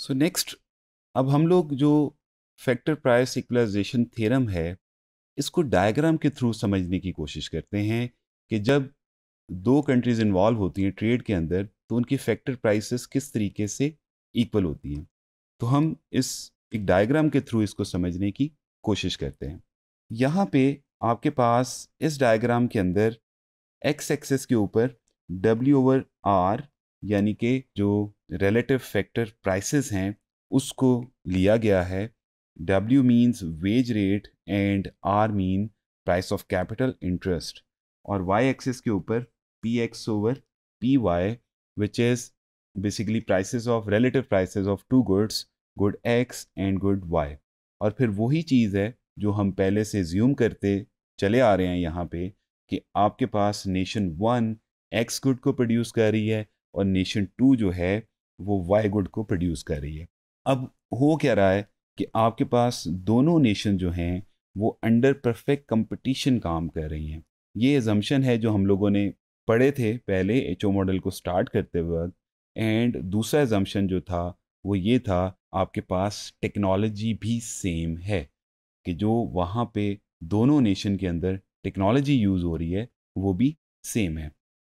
So next, अब हम लोग जो फैक्टर प्राइस इक्वलाइजेशन थ्योरम है, इसको डायग्राम के थ्रू समझने की कोशिश करते हैं कि जब दो कंट्रीज इन्वॉल्व होती हैं ट्रेड के अंदर, तो उनकी फैक्टर प्राइसेस किस तरीके से इक्वल होती हैं। तो हम इस एक डायग्राम के थ्रू इसको समझने की कोशिश करते हैं। यहाँ पे आपके पास इस डायग्राम के अंदर एक्स एक्सेस के ऊपर W/R यानी कि जो रिलेटिव फैक्टर प्राइसेस हैं उसको लिया गया है। W means wage rate and R mean price of capital interest, और Y एक्सिस के ऊपर PX/PY which is basically prices of relative prices of two goods, good X and good Y। और फिर वही चीज़ है जो हम पहले से ज्यूम करते चले आ रहे हैं यहाँ पे कि आपके पास नेशन वन एक्स गुड को प्रोड्यूस कर रही है और नेशन टू जो है वो वाई गुड को प्रोड्यूस कर रही है। अब हो क्या रहा है कि आपके पास दोनों नेशन जो हैं वो अंडर परफेक्ट कंपटीशन काम कर रही हैं। ये एजम्पशन है जो हम लोगों ने पढ़े थे पहले एचओ मॉडल को स्टार्ट करते वक्त। एंड दूसरा एजम्पशन जो था वो ये था, आपके पास टेक्नोलॉजी भी सेम है कि जो वहाँ पे दोनों नेशन के अंदर टेक्नोलॉजी यूज़ हो रही है वो भी सेम है।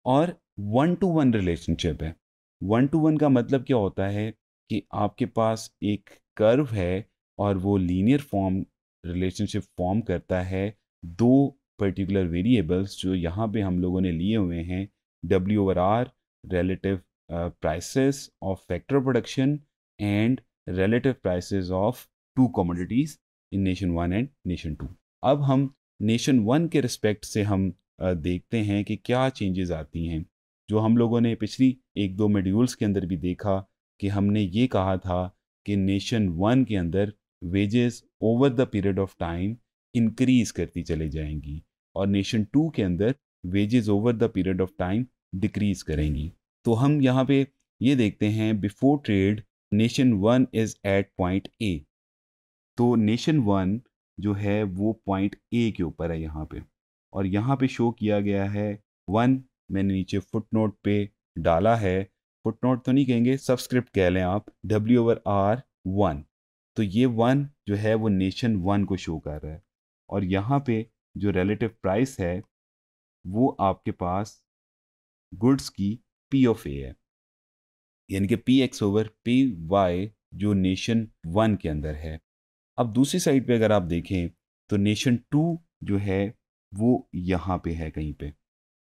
और वन टू वन रिलेशनशिप है। वन टू वन का मतलब क्या होता है कि आपके पास एक कर्व है और वो लीनियर फॉर्म रिलेशनशिप फॉर्म करता है दो पर्टिकुलर वेरिएबल्स जो यहाँ पे हम लोगों ने लिए हुए हैं, W/R relative prices of factor production and relative prices of two commodities in nation one and nation two. अब हम नेशन वन के रिस्पेक्ट से हम देखते हैं कि क्या चेंजेस आती हैं। जो हम लोगों ने पिछली एक दो मॉड्यूल्स के अंदर भी देखा कि हमने ये कहा था कि नेशन वन के अंदर wages over the period of time increase करती चली जाएंगी और नेशन टू के अंदर wages over the period of time decrease करेंगी। तो हम यहाँ पे ये देखते हैं before trade nation one is at point A. तो नेशन वन जो है वो पॉइंट ए के ऊपर है यहाँ पे, और यहाँ पे शो किया गया है वन। मैंने नीचे फुट नोट पे डाला है, फुट नोट तो नहीं कहेंगे, सबस्क्रिप्ट कह लें आप, W/R 1। तो ये वन जो है वो नेशन वन को शो कर रहा है। और यहाँ पे जो रिलेटिव प्राइस है वो आपके पास गुड्स की P/A है, यानी कि PX/PY जो नेशन वन के अंदर है। अब दूसरी साइड पे अगर आप देखें तो नेशन टू जो है वो यहाँ पे है कहीं पे।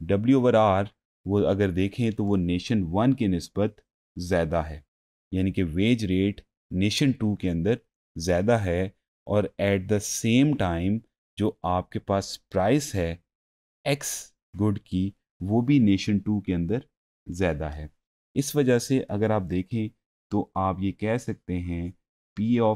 W/R वो अगर देखें तो वो नेशन वन की निस्बत ज़्यादा है, यानी कि वेज रेट नेशन टू के अंदर ज़्यादा है। और एट द सेम टाइम जो आपके पास प्राइस है एक्स गुड की वो भी नेशन टू के अंदर ज़्यादा है। इस वजह से अगर आप देखें तो आप ये कह सकते हैं P/A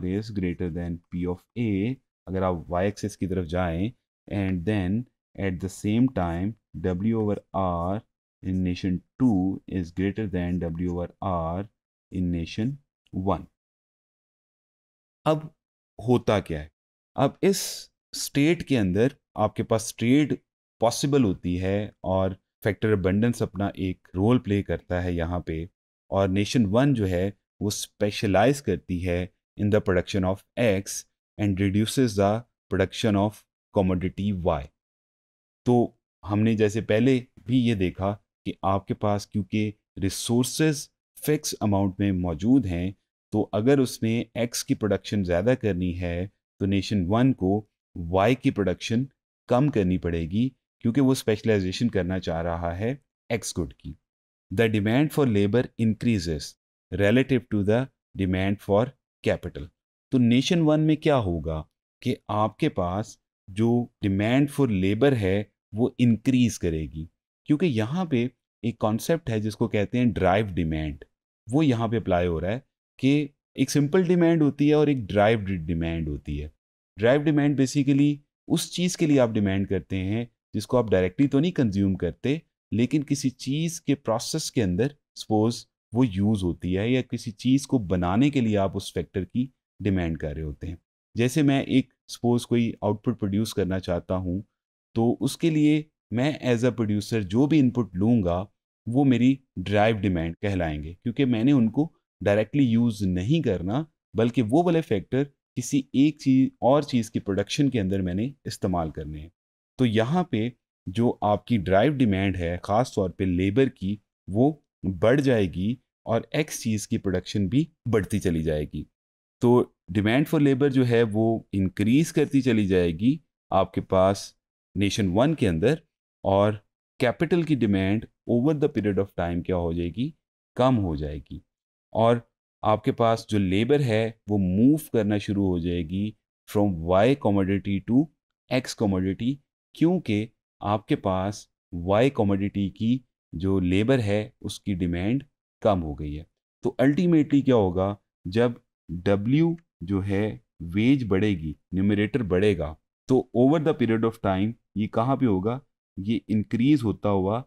is greater then P/A। अगर आप वाई एक्सिस की तरफ जाएं and then at the same time W/R in nation two is greater than W/R in nation one. अब होता क्या है, अब इस स्टेट के अंदर आपके पास ट्रेड पॉसिबल होती है और फैक्टर अबंडेंस अपना एक रोल प्ले करता है यहाँ पे। और नेशन वन जो है वो स्पेशलाइज करती है in the production of X and reduces the production of commodity Y. तो हमने जैसे पहले भी ये देखा कि आपके पास क्योंकि रिसोर्सेज फिक्स अमाउंट में मौजूद हैं, तो अगर उसने एक्स की प्रोडक्शन ज़्यादा करनी है तो नेशन वन को वाई की प्रोडक्शन कम करनी पड़ेगी, क्योंकि वो स्पेशलाइजेशन करना चाह रहा है एक्स गुड की। The demand for labour increases relative to the demand for capital. तो नेशन वन में क्या होगा कि आपके पास जो डिमांड फॉर लेबर है वो इंक्रीज करेगी, क्योंकि यहाँ पे एक कॉन्सेप्ट है जिसको कहते हैं ड्राइव डिमांड। वो यहाँ पे अप्लाई हो रहा है कि एक सिंपल डिमांड होती है और एक ड्राइव डिमांड होती है। ड्राइव डिमांड बेसिकली उस चीज़ के लिए आप डिमांड करते हैं जिसको आप डायरेक्टली तो नहीं कंज्यूम करते, लेकिन किसी चीज़ के प्रोसेस के अंदर सपोज वो यूज़ होती है, या किसी चीज़ को बनाने के लिए आप उस फैक्टर की डिमांड कर रहे होते हैं। जैसे मैं एक सपोज कोई आउटपुट प्रोड्यूस करना चाहता हूँ, तो उसके लिए मैं एज अ प्रोड्यूसर जो भी इनपुट लूँगा वो मेरी ड्राइव डिमांड कहलाएंगे, क्योंकि मैंने उनको डायरेक्टली यूज़ नहीं करना, बल्कि वो वाले फैक्टर किसी एक चीज़ की प्रोडक्शन के अंदर मैंने इस्तेमाल करने हैं। तो यहाँ पे जो आपकी ड्राइव डिमांड है, ख़ास तौर पे लेबर की, वो बढ़ जाएगी और एक्स चीज़ की प्रोडक्शन भी बढ़ती चली जाएगी। तो डिमांड फॉर लेबर जो है वो इंक्रीज़ करती चली जाएगी आपके पास नेशन वन के अंदर, और कैपिटल की demand over the period of time क्या हो जाएगी, कम हो जाएगी। और आपके पास जो लेबर है वो मूव करना शुरू हो जाएगी from Y commodity to X commodity, क्योंकि आपके पास वाई कमोडिटी की जो लेबर है उसकी डिमांड कम हो गई है। तो अल्टीमेटली क्या होगा, जब W जो है वेज बढ़ेगी, न्यूमरेटर बढ़ेगा, तो over the period of time ये कहाँ पे होगा, ये इंक्रीज होता हुआ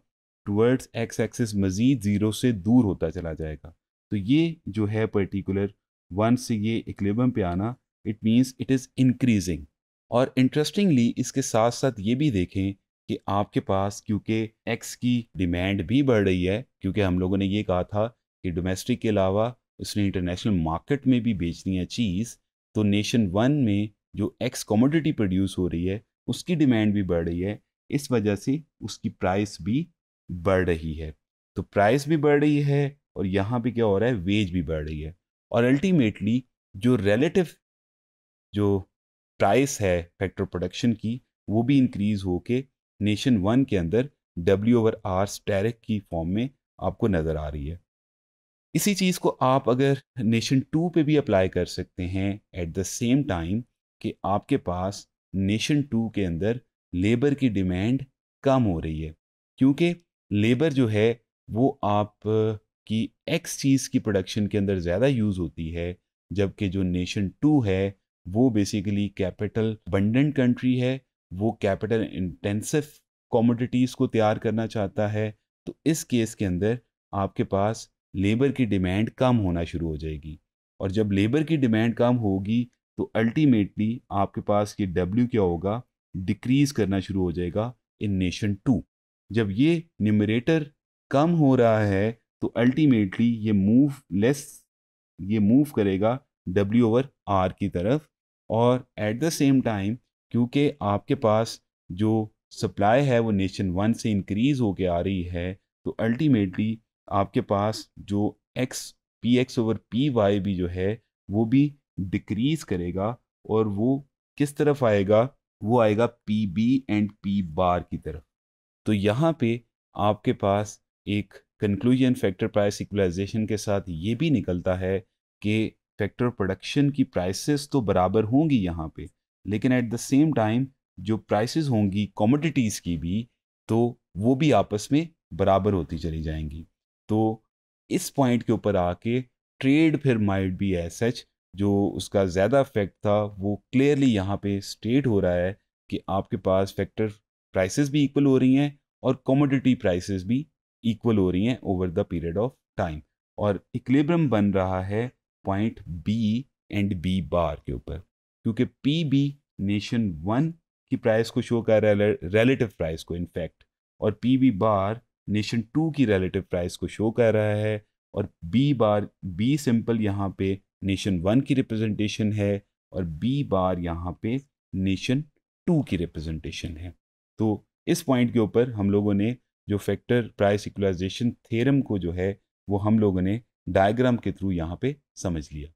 टुवर्ड्स एक्स एक्सिस मजीद ज़ीरो से दूर होता चला जाएगा। तो ये जो है पर्टिकुलर वन से ये इक्विलिब्रियम पे आना, it means it is increasing. और इंटरेस्टिंगली इसके साथ साथ ये भी देखें कि आपके पास क्योंकि एक्स की डिमांड भी बढ़ रही है, क्योंकि हम लोगों ने ये कहा था कि डोमेस्टिक के अलावा उसने इंटरनेशनल मार्केट में भी बेचनी है चीज़, तो नेशन वन में जो एक्स कमोडिटी प्रोड्यूस हो रही है उसकी डिमांड भी बढ़ रही है, इस वजह से उसकी प्राइस भी बढ़ रही है। तो प्राइस भी बढ़ रही है और यहाँ पे क्या हो रहा है, वेज भी बढ़ रही है। और अल्टीमेटली जो रिलेटिव जो प्राइस है फैक्टर प्रोडक्शन की, वो भी इंक्रीज होके नेशन वन के अंदर W/R स्टेरिक की फॉर्म में आपको नज़र आ रही है। इसी चीज़ को आप अगर नेशन टू पे भी अप्लाई कर सकते हैं एट द सेम टाइम, कि आपके पास नेशन टू के अंदर लेबर की डिमांड कम हो रही है, क्योंकि लेबर जो है वो आप की एक्स चीज़ की प्रोडक्शन के अंदर ज़्यादा यूज़ होती है, जबकि जो नेशन टू है वो बेसिकली कैपिटल अबंडेंट कंट्री है, वो कैपिटल इंटेंसिव कमोडिटीज़ को तैयार करना चाहता है। तो इस केस के अंदर आपके पास लेबर की डिमांड कम होना शुरू हो जाएगी, और जब लेबर की डिमांड कम होगी तो अल्टीमेटली आपके पास ये डब्ल्यू क्या होगा, डिक्रीज करना शुरू हो जाएगा इन नेशन टू। जब ये न्यूमरेटर कम हो रहा है तो अल्टीमेटली ये मूव करेगा W/R की तरफ। और एट द सेम टाइम क्योंकि आपके पास जो सप्लाई है वो नेशन वन से इंक्रीज होके आ रही है, तो अल्टीमेटली आपके पास जो Px/Py भी जो है वो भी डिक्रीज करेगा, और वो किस तरफ आएगा, वो आएगा Pb एंड P बार की तरफ। तो यहाँ पे आपके पास एक कंक्लूजन फैक्टर प्राइस इक्वलाइजेशन के साथ ये भी निकलता है कि फैक्टर प्रोडक्शन की प्राइसेस तो बराबर होंगी यहाँ पे, लेकिन एट द सेम टाइम जो प्राइसेस होंगी कमोडिटीज़ की भी, तो वो भी आपस में बराबर होती चली जाएंगी। तो इस पॉइंट के ऊपर आके ट्रेड फिर माइट बी एज सच, जो उसका ज़्यादा इफेक्ट था वो क्लियरली यहाँ पे स्टेट हो रहा है कि आपके पास फैक्टर प्राइसेस भी इक्वल हो रही हैं और कमोडिटी प्राइसेस भी इक्वल हो रही हैं over the period of time, और इक्विलिब्रियम बन रहा है point B and B bar के ऊपर, क्योंकि पी बी नेशन वन की प्राइस को शो कर रहा है, रिलेटिव प्राइस को इनफैक्ट, और P B bar nation two की रिलेटिव प्राइस को शो कर रहा है। और बी सिंपल यहाँ पे नेशन वन की रिप्रेजेंटेशन है, और बी बार यहाँ पे नेशन टू की रिप्रेजेंटेशन है। तो इस पॉइंट के ऊपर हम लोगों ने जो फैक्टर प्राइस इक्वलाइजेशन थ्योरम को जो है वो हम लोगों ने डायग्राम के थ्रू यहाँ पे समझ लिया।